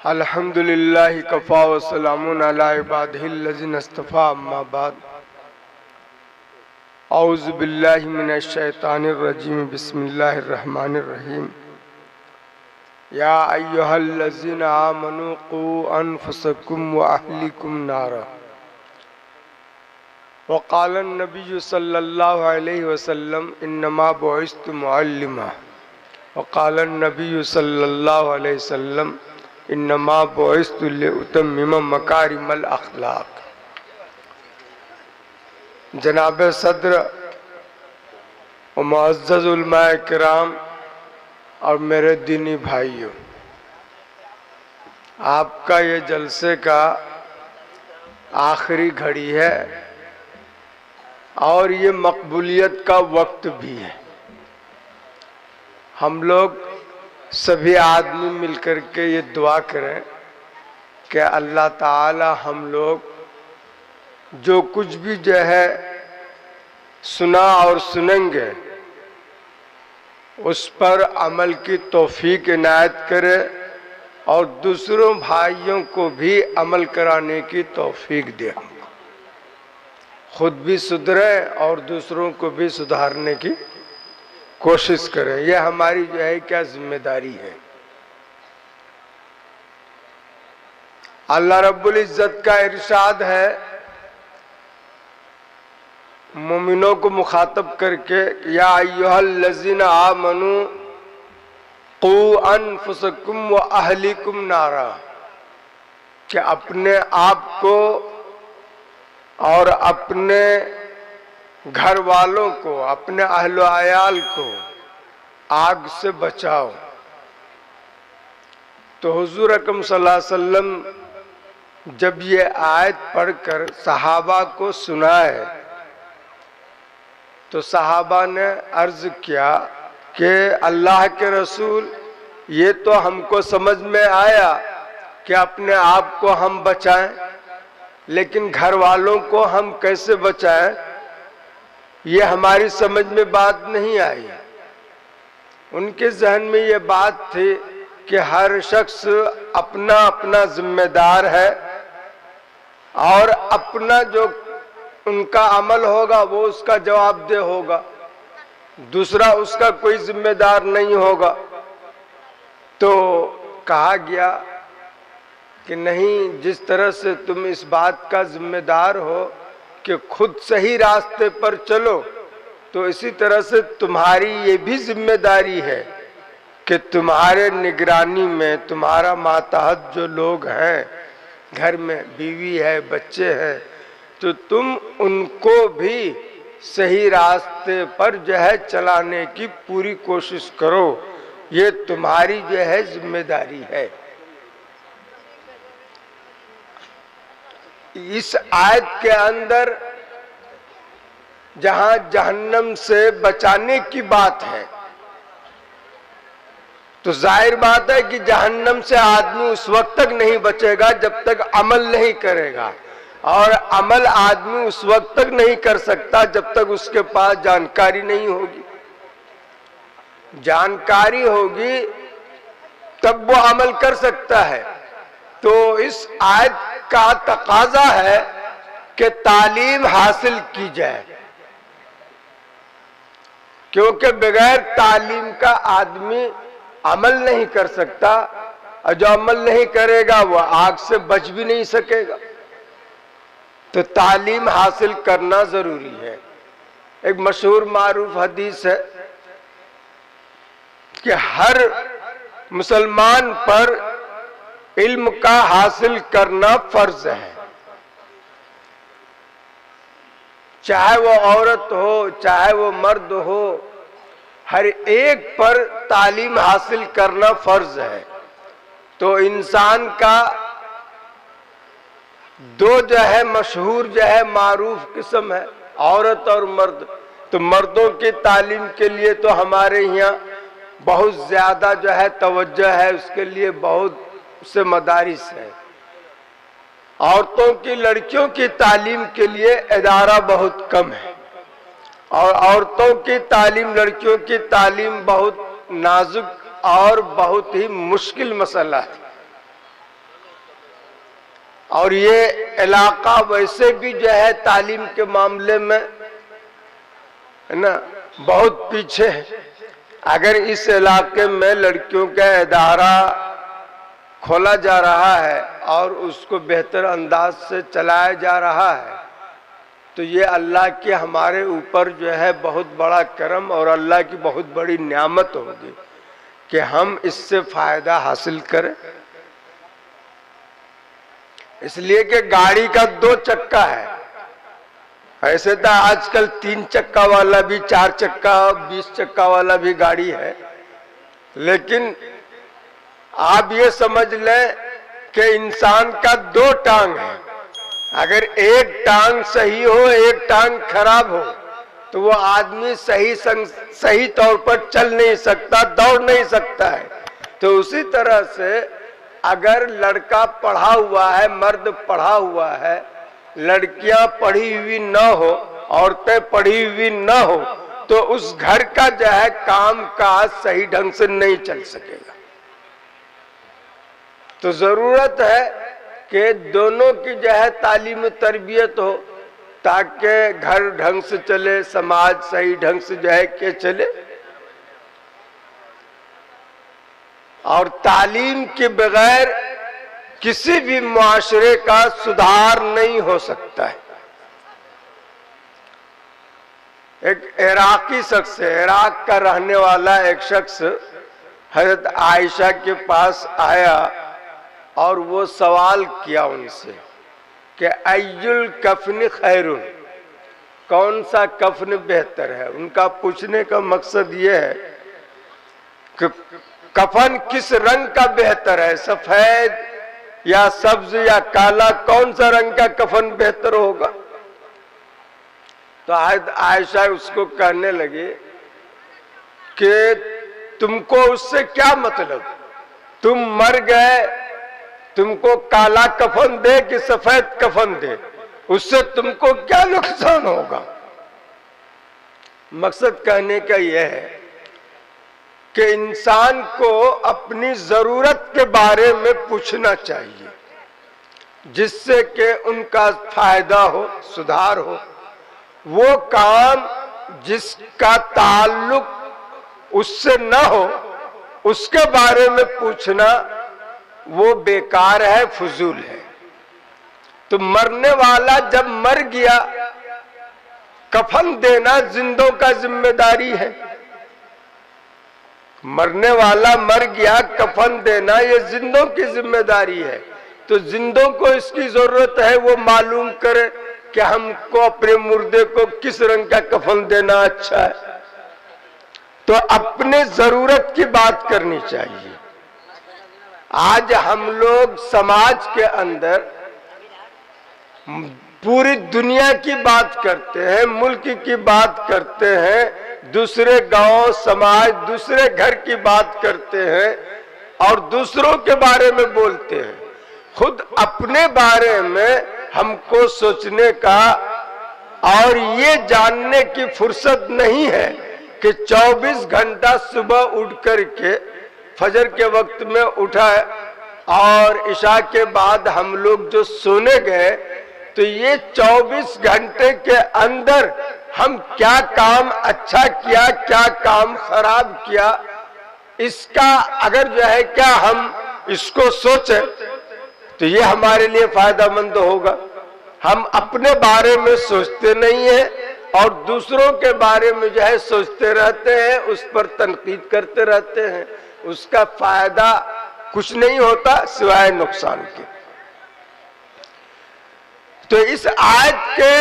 अल्हम्दुलिल्लाहि Kaffa व सलामुन अला इबादिहिल्लज़ीना इस्तफ़ा अम्मा बाद औज़ु बिल्लाहि मिनश शैतानिर रजीम बिस्मिल्लाहिर रहमानिर रहीम या अय्युहल्लज़ीना आमनू क़ू अनफुसकुम व अहलिकुम नारा व क़ाला नबिय्यु सल्लल्लाहु अलैहि वसल्लम इन्नमा बुइस्तु मुअल्लिमा व क़ाला नबिय्यु सल्लल्लाहु अलैहि वसल्लम इन्नमा बुइस्तु लिउतम्मिम मकारिमल अखलाक। जनाब सदर और मुअज़्ज़ज़ उलमाए किराम और मेरे दीनी भाइयों, आपका ये जलसे का आखिरी घड़ी है और ये मकबूलियत का वक्त भी है। हम लोग सभी आदमी मिलकर के ये दुआ करें कि अल्लाह ताला हम लोग जो कुछ भी जो है सुना और सुनेंगे उस पर अमल की तौफीक इनायत करे और दूसरों भाइयों को भी अमल कराने की तौफीक दे। खुद भी सुधरे और दूसरों को भी सुधारने की कोशिश करें। यह हमारी जो है क्या जिम्मेदारी है। अल्लाह रब्बुल इज्जत का इरशाद है मोमिनों को मुखातब करके, या अय्युहल्लज़ीना आमनू क़ू अनफुसकुम व अहलिकुम नारा, कि अपने आप को और अपने घर वालों को, अपने अहलो आयाल को आग से बचाओ। तो हुजूर अकरम सल्लल्लाहु अलैहि वसल्लम जब ये आयत पढ़कर सहाबा को सुनाए तो सहाबा ने अर्ज किया कि अल्लाह के रसूल, ये तो हमको समझ में आया कि अपने आप को हम बचाएं, लेकिन घर वालों को हम कैसे बचाएं, ये हमारी समझ में बात नहीं आई। उनके जहन में ये बात थी कि हर शख्स अपना अपना जिम्मेदार है और अपना जो उनका अमल होगा वो उसका जवाबदेह होगा, दूसरा उसका कोई जिम्मेदार नहीं होगा। तो कहा गया कि नहीं, जिस तरह से तुम इस बात का जिम्मेदार हो कि खुद सही रास्ते पर चलो, तो इसी तरह से तुम्हारी ये भी जिम्मेदारी है कि तुम्हारे निगरानी में तुम्हारा मातहत जो लोग हैं, घर में बीवी है, बच्चे हैं, तो तुम उनको भी सही रास्ते पर जो है चलाने की पूरी कोशिश करो। ये तुम्हारी जो है जिम्मेदारी है। इस आयत के अंदर जहां जहन्नम से बचाने की बात है, तो जाहिर बात है कि जहन्नम से आदमी उस वक्त तक नहीं बचेगा जब तक अमल नहीं करेगा, और अमल आदमी उस वक्त तक नहीं कर सकता जब तक उसके पास जानकारी नहीं होगी। जानकारी होगी तब वो अमल कर सकता है। तो इस आयत का तकाजा है कि तालीम हासिल की जाए, क्योंकि बगैर तालीम का आदमी अमल नहीं कर सकता, और जो अमल नहीं करेगा वो आग से बच भी नहीं सकेगा। तो तालीम हासिल करना जरूरी है। एक मशहूर मारूफ हदीस है कि हर मुसलमान पर इल्म का हासिल करना फर्ज है, चाहे वो औरत हो चाहे वो मर्द हो, हर एक पर तालीम हासिल करना फर्ज है। तो इंसान का दो जो है मशहूर जो है मारूफ किस्म है, औरत और मर्द। तो मर्दों की तालीम के लिए तो हमारे यहाँ बहुत ज्यादा जो है तवज्जो है, उसके लिए बहुत से मदारिस है। औरतों की, लड़कियों की तालीम के लिए इदारा बहुत कम है, और औरतों की तालीम, लड़कियों की तालीम बहुत नाजुक और बहुत ही मुश्किल मसला है। और ये इलाका वैसे भी जो है तालीम के मामले में है ना बहुत पीछे है। अगर इस इलाके में लड़कियों का इदारा खोला जा रहा है और उसको बेहतर अंदाज से चलाया जा रहा है तो ये अल्लाह के हमारे ऊपर जो है बहुत बड़ा करम और अल्लाह की बहुत बड़ी नियामत होगी कि हम इससे फायदा हासिल करें। इसलिए कि गाड़ी का 2 चक्का है, ऐसे तो आजकल 3 चक्का वाला भी, 4 चक्का, 20 चक्का वाला भी गाड़ी है, लेकिन आप ये समझ लें कि इंसान का 2 टांग है। अगर एक टांग सही हो, एक टांग खराब हो तो वो आदमी सही तौर पर चल नहीं सकता, दौड़ नहीं सकता है। तो उसी तरह से अगर लड़का पढ़ा हुआ है, मर्द पढ़ा हुआ है, लड़कियां पढ़ी हुई न हो, औरतें पढ़ी हुई न हो, तो उस घर का जो है काम काज सही ढंग से नहीं चल सकेगा। तो जरूरत है कि दोनों की जो है तालीम तरबियत हो ताकि घर ढंग से चले, समाज सही ढंग से जो है के चले। और तालीम के बगैर किसी भी मुआशरे का सुधार नहीं हो सकता है। एक इराकी शख्स है, इराक का रहने वाला एक शख्स हजरत आयशा के पास आया और वो सवाल किया उनसे कि अय्युल कफन खैरुन, कौन सा कफन बेहतर है। उनका पूछने का मकसद ये है कि कफन किस रंग का बेहतर है, सफेद या सब्ज या काला, कौन सा रंग का कफन बेहतर होगा। तो आयशा उसको कहने लगे कि तुमको उससे क्या मतलब, तुम मर गए, तुमको काला कफन दे कि सफेद कफन दे, उससे तुमको क्या नुकसान होगा। मकसद कहने का यह है कि इंसान को अपनी जरूरत के बारे में पूछना चाहिए जिससे कि उनका फायदा हो, सुधार हो। वो काम जिसका ताल्लुक उससे न हो उसके बारे में पूछना वो बेकार है, फजूल है। तो मरने वाला जब मर गया, कफन देना जिंदों का जिम्मेदारी है। मरने वाला मर गया, कफन देना ये जिंदों की जिम्मेदारी है। तो जिंदों को इसकी जरूरत है वो मालूम करे कि हमको अपने मुर्दे को किस रंग का कफन देना अच्छा है। तो अपने जरूरत की बात करनी चाहिए। आज हम लोग समाज के अंदर पूरी दुनिया की बात करते हैं, मुल्क की बात करते हैं, दूसरे गांव, समाज, दूसरे घर की बात करते हैं और दूसरों के बारे में बोलते हैं। खुद अपने बारे में हमको सोचने का और ये जानने की फुर्सत नहीं है कि 24 घंटा सुबह उठ करके फजर के वक्त में उठा और इशा के बाद हम लोग जो सोने गए, तो ये 24 घंटे के अंदर हम क्या काम अच्छा किया, क्या काम खराब किया, इसका अगर जो है क्या हम इसको सोचें तो ये हमारे लिए फायदेमंद होगा। हम अपने बारे में सोचते नहीं है और दूसरों के बारे में जो है सोचते रहते हैं, उस पर तनकीद करते रहते हैं। उसका फायदा कुछ नहीं होता सिवाय नुकसान के। तो इस आयत के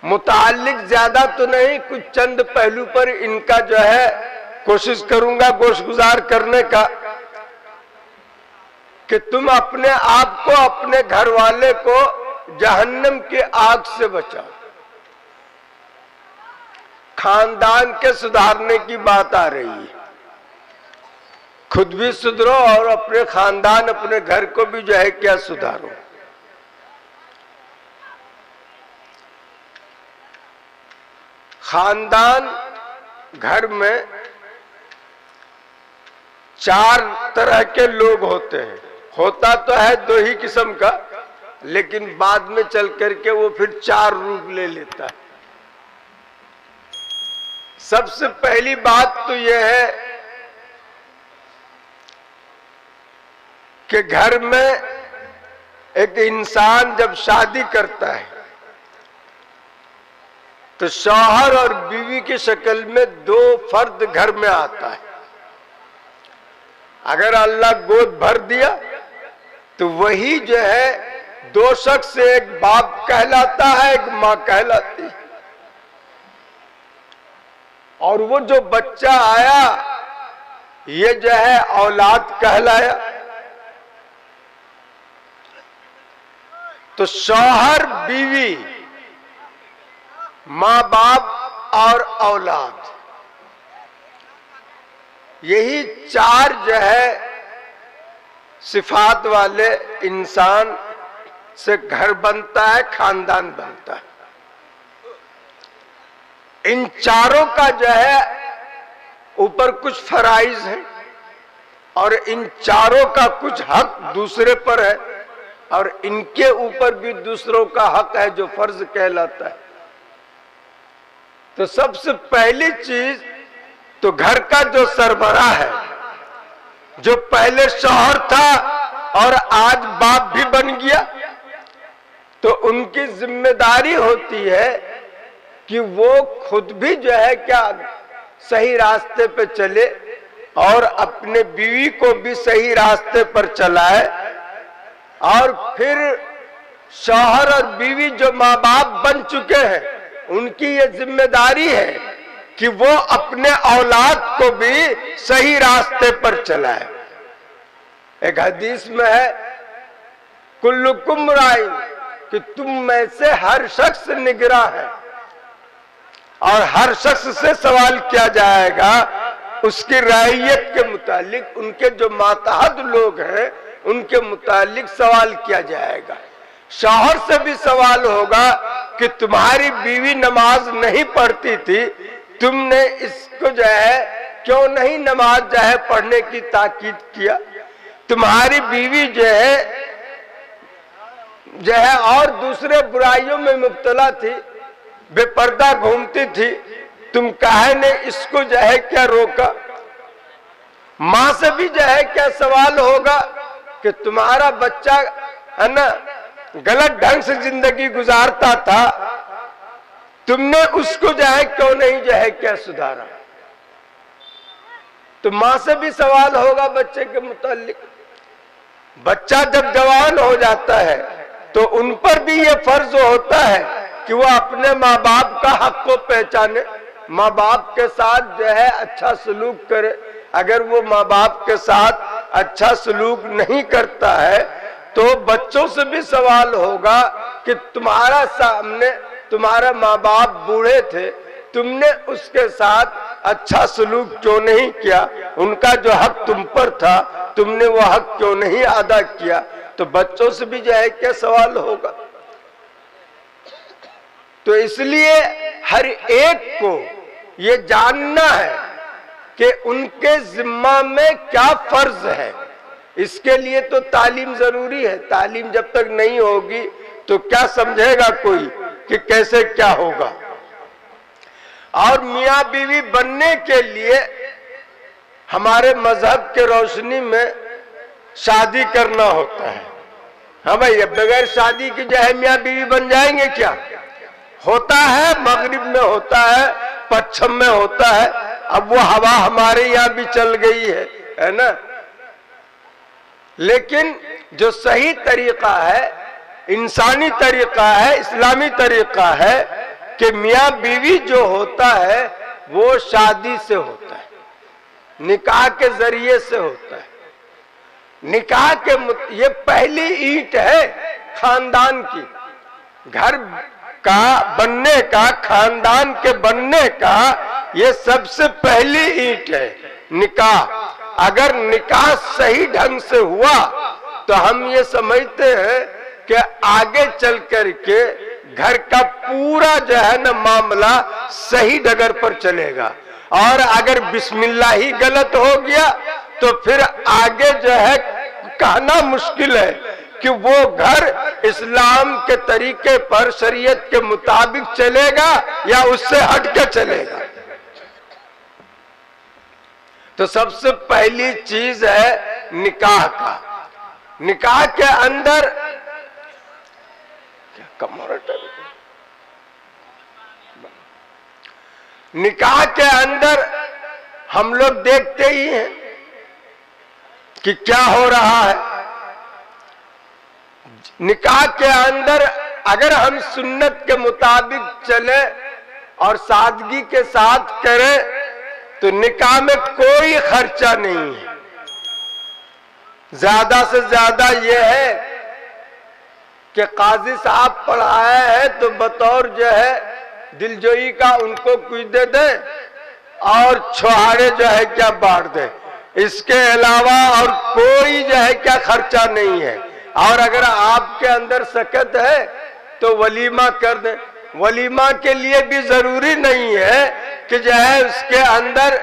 मुतालिक ज्यादा तो नहीं, कुछ चंद पहलू पर इनका जो है कोशिश करूंगा गोशगुजार करने का कि तुम अपने आप को, अपने घर वाले को जहन्नम के आग से बचाओ। खानदान के सुधारने की बात आ रही है। खुद भी सुधरो और अपने खानदान, अपने घर को भी जो है क्या सुधारो। खानदान घर में 4 तरह के लोग होते हैं। होता तो है दो ही किस्म का, लेकिन बाद में चल करके वो फिर 4 रूप ले लेता है। सबसे पहली बात तो यह है कि घर में एक इंसान जब शादी करता है तो शौहर और बीवी की शक्ल में 2 फर्द घर में आता है। अगर अल्लाह गोद भर दिया तो वही जो है 2 शख्स से, एक बाप कहलाता है, एक मां कहलाती है। और वो जो बच्चा आया ये जो है औलाद कहलाया। तो शौहर, बीवी, मां बाप और औलाद, यही 4 जो है सिफात वाले इंसान से घर बनता है, खानदान बनता है। इन चारों का जो है ऊपर कुछ फराइज है और इन चारों का कुछ हक दूसरे पर है और इनके ऊपर भी दूसरों का हक है जो फर्ज कहलाता है। तो सबसे पहली चीज तो घर का जो सरबराह है, जो पहले शौहर था और आज बाप भी बन गया, तो उनकी जिम्मेदारी होती है कि वो खुद भी जो है क्या सही रास्ते पे चले और अपने बीवी को भी सही रास्ते पर चलाए। और फिर शौहर और बीवी जो माँ बाप बन चुके हैं उनकी ये जिम्मेदारी है कि वो अपने औलाद को भी सही रास्ते पर चलाए। एक हदीस में है कुल्लुकुम राइन, कि तुम में से हर शख्स निगरां है और हर शख्स से सवाल किया जाएगा उसकी रैयत के मुतालिक, उनके जो मातहत लोग हैं उनके मुतालिक सवाल किया जाएगा। शौहर से भी सवाल होगा कि तुम्हारी बीवी नमाज नहीं पढ़ती थी, तुमने इसको जो है क्यों नहीं नमाज जो है पढ़ने की ताकीद किया। तुम्हारी बीवी जो है और दूसरे बुराइयों में मुब्तला थी, बेपर्दा घूमती थी, तुम काहे ने इसको जो है क्या रोका। माँ से भी जो है क्या सवाल होगा कि तुम्हारा बच्चा है ना गलत ढंग से जिंदगी गुजारता था, तुमने उसको जो है क्यों नहीं जो है क्या सुधारा। तो माँ से भी सवाल होगा बच्चे के मुतालिक। बच्चा जब जवान हो जाता है तो उन पर भी ये फर्ज होता है कि वो अपने माँ बाप का हक को पहचाने, माँ बाप के साथ जो है अच्छा सलूक करे। अगर वो माँ बाप के साथ अच्छा सलूक नहीं करता है तो बच्चों से भी सवाल होगा कि तुम्हारा सामने तुम्हारा माँ बाप बूढ़े थे, तुमने उसके साथ अच्छा सलूक क्यों नहीं किया, उनका जो हक तुम पर था तुमने वो हक क्यों नहीं अदा किया। तो बच्चों से भी जो है क्या सवाल होगा। तो इसलिए हर एक को ये जानना है कि उनके जिम्मा में क्या फर्ज है। इसके लिए तो तालीम जरूरी है। तालीम जब तक नहीं होगी तो क्या समझेगा कोई कि कैसे क्या होगा। और मियाँ बीवी बनने के लिए हमारे मजहब के रोशनी में शादी करना होता है। हाँ भाई, अब बगैर शादी के जो है मियाँ बीवी बन जाएंगे क्या? होता है, मगरिब में होता है, पश्चिम में होता है। अब वो हवा हमारे यहाँ भी चल गई है ना। लेकिन जो सही तरीका है, इंसानी तरीका है, इस्लामी तरीका है कि मियाँ बीवी जो होता है वो शादी से होता है, निकाह के जरिए से होता है। निकाह के ये पहली ईंट है खानदान की, घर का बनने का, खानदान के बनने का ये सबसे पहली ईंट है निकाह। अगर निकाह सही ढंग से हुआ तो हम ये समझते हैं कि आगे चल करके घर का पूरा जो है ना मामला सही डगर पर चलेगा। और अगर बिस्मिल्लाह ही गलत हो गया तो फिर आगे जो है कहना मुश्किल है कि वो घर इस्लाम के तरीके पर शरीयत के मुताबिक चलेगा या उससे हट के चलेगा। तो सबसे पहली चीज है निकाह का। निकाह के अंदर निकाह के अंदर हम लोग देखते ही हैं कि क्या हो रहा है। निकाह के अंदर अगर हम सुन्नत के मुताबिक चले और सादगी के साथ करें तो निकाह में कोई खर्चा नहीं है। ज्यादा से ज्यादा यह है कि काजी साहब पढ़ाए हैं तो बतौर जो है दिलजोई का उनको कुछ दे दे और छुहारे जो है क्या बांट दे, इसके अलावा और कोई जो है क्या खर्चा नहीं है। और अगर आपके अंदर सकत है तो वलीमा कर दे। वलीमा के लिए भी जरूरी नहीं है कि जो है उसके अंदर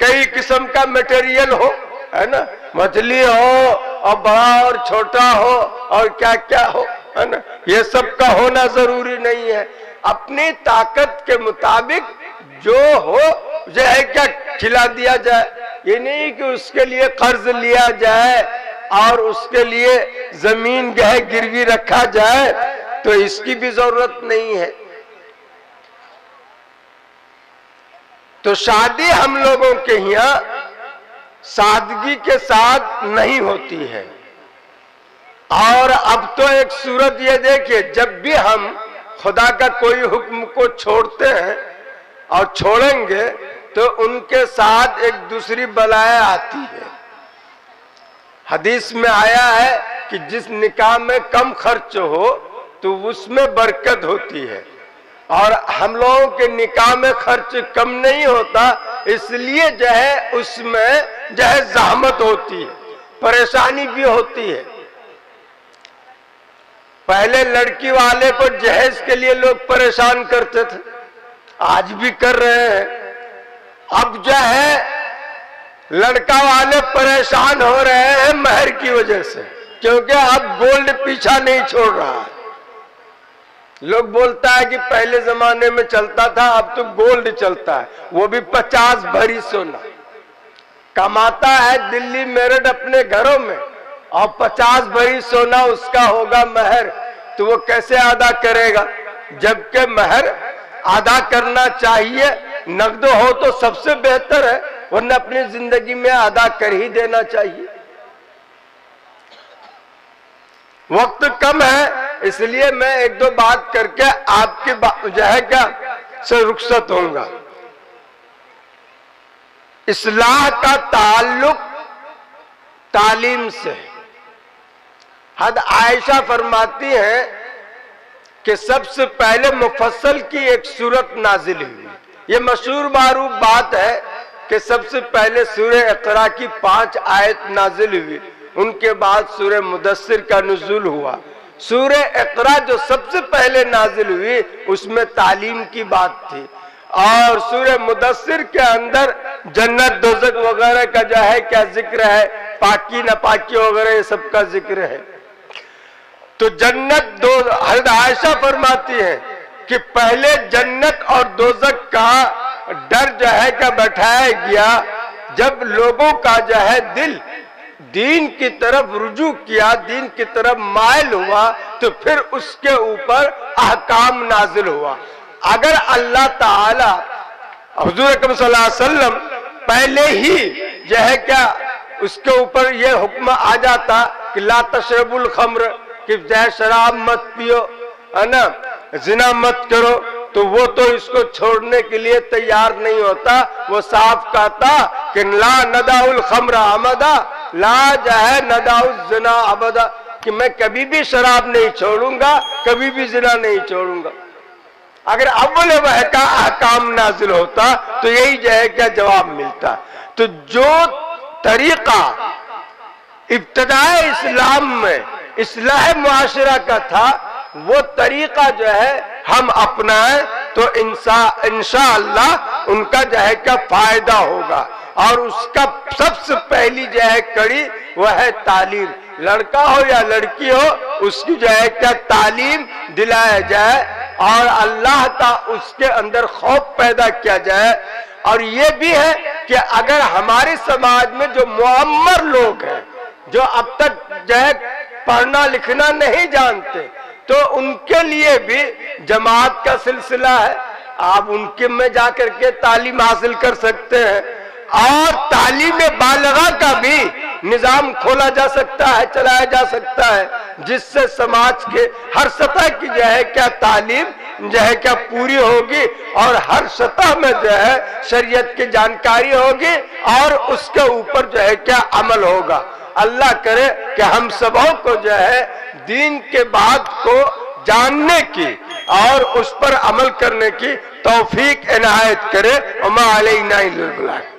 कई किस्म का मटेरियल हो, है ना, मछली हो और बड़ा और छोटा हो और क्या क्या हो, है ना, ये सब का होना जरूरी नहीं है। अपनी ताकत के मुताबिक जो हो जो है क्या खिला दिया जाए। ये नहीं कि उसके लिए कर्ज लिया जाए और उसके लिए जमीन गह गिरवी रखा जाए, तो इसकी भी जरूरत नहीं है। तो शादी हम लोगों के यहाँ सादगी के साथ नहीं होती है। और अब तो एक सूरत ये देखिए, जब भी हम खुदा का कोई हुक्म को छोड़ते हैं और छोड़ेंगे तो उनके साथ एक दूसरी बलाएं आती है। हदीस में आया है कि जिस निकाह में कम खर्च हो तो उसमें बरकत होती है, और हम लोगों के निकाह में खर्च कम नहीं होता, इसलिए जो है उसमें जो है ज़हमत होती है, परेशानी भी होती है। पहले लड़की वाले को जहेज के लिए लोग परेशान करते थे, आज भी कर रहे हैं। अब जो है लड़का वाले परेशान हो रहे हैं महर की वजह से, क्योंकि अब गोल्ड पीछा नहीं छोड़ रहा है। लोग बोलता है कि पहले जमाने में चलता था, अब तो गोल्ड चलता है, वो भी 50 भरी सोना। कमाता है दिल्ली मेरठ अपने घरों में और 50 भरी सोना उसका होगा महर, तो वो कैसे अदा करेगा? जबकि महर अदा करना चाहिए, नगद हो तो सबसे बेहतर है, वरना अपनी जिंदगी में अदा कर ही देना चाहिए। वक्त कम है, इसलिए मैं एक दो बात करके आपकी जो है क्या से रुखसत होऊंगा। इस्लाह का ताल्लुक तालीम से। हद आयशा फरमाती हैं कि सबसे पहले मुफस्सल की एक सूरत नाजिल हुई। ये मशहूर मारूफ बात है कि सबसे पहले सूरह इक़रा की 5 आयत नाजिल हुई, उनके बाद सूरह मुदस्सिर का नुज़ूल हुआ। सूरह इक़रा जो सबसे पहले नाजिल हुई उसमें तालीम की बात थी, और सूरह मुदस्सिर के अंदर जन्नत दोज़ख वगैरह का जो है क्या जिक्र है, पाकी नापाकी वगैरह ये सब का जिक्र है। तो जन्नत दो हज़रत आयशा फरमाती है कि पहले जन्नत और दोज़ख का डर जो है क्या बैठाया गया, जब लोगों का जो है दिल दीन की तरफ रुजू किया, दीन की तरफ माइल हुआ, तो फिर उसके ऊपर अहकाम नाजिल हुआ। अगर अल्लाह ताला हुजूर अकरम सल्लल्लाहु अलैहि वसल्लम पहले ही जो है क्या उसके ऊपर यह हुक्म आ जाता कि ला तशरबुल खम्र, कि जय शराब मत पियो, है ना, जिना मत करो, तो वो तो इसको छोड़ने के लिए तैयार नहीं होता। वो साफ कहता कि ला नदाउल खम्र अमदा, ला जाए नदाउल जिना अबदा, कि मैं कभी भी शराब नहीं छोड़ूंगा, कभी भी जिना नहीं छोड़ूंगा। अगर अव्वल वह का अहकाम नाजिल होता तो यही जो है क्या जवाब मिलता। तो जो तरीका इब्तिदाए इस्लाम में इस्लाह मुआशरा का था, वो तरीका जो है हम अपनाएं तो इंशाअल्लाह उनका जो है क्या फायदा होगा। और उसका सबसे पहली जो है कड़ी वह है तालीम। लड़का हो या लड़की हो, उसकी जो है क्या तालीम दिलाया जाए और अल्लाह का उसके अंदर खौफ पैदा किया जाए। और ये भी है कि अगर हमारे समाज में जो मुअम्मर लोग हैं, जो अब तक जो है पढ़ना लिखना नहीं जानते, तो उनके लिए भी जमात का सिलसिला है। आप उनके में जाकर के तालीम हासिल कर सकते हैं और तालीम बालिगा का भी निजाम खोला जा सकता है, चलाया जा सकता है, जिससे समाज के हर सतह की जो है क्या तालीम जो है क्या पूरी होगी और हर सतह में जो है शरीयत की जानकारी होगी और उसके ऊपर जो है क्या अमल होगा। अल्लाह करे कि हम सबों को जो है दीन के बात को जानने की और उस पर अमल करने की तौफीक इनायत करे। वमा अलैना इल्लल बलाग।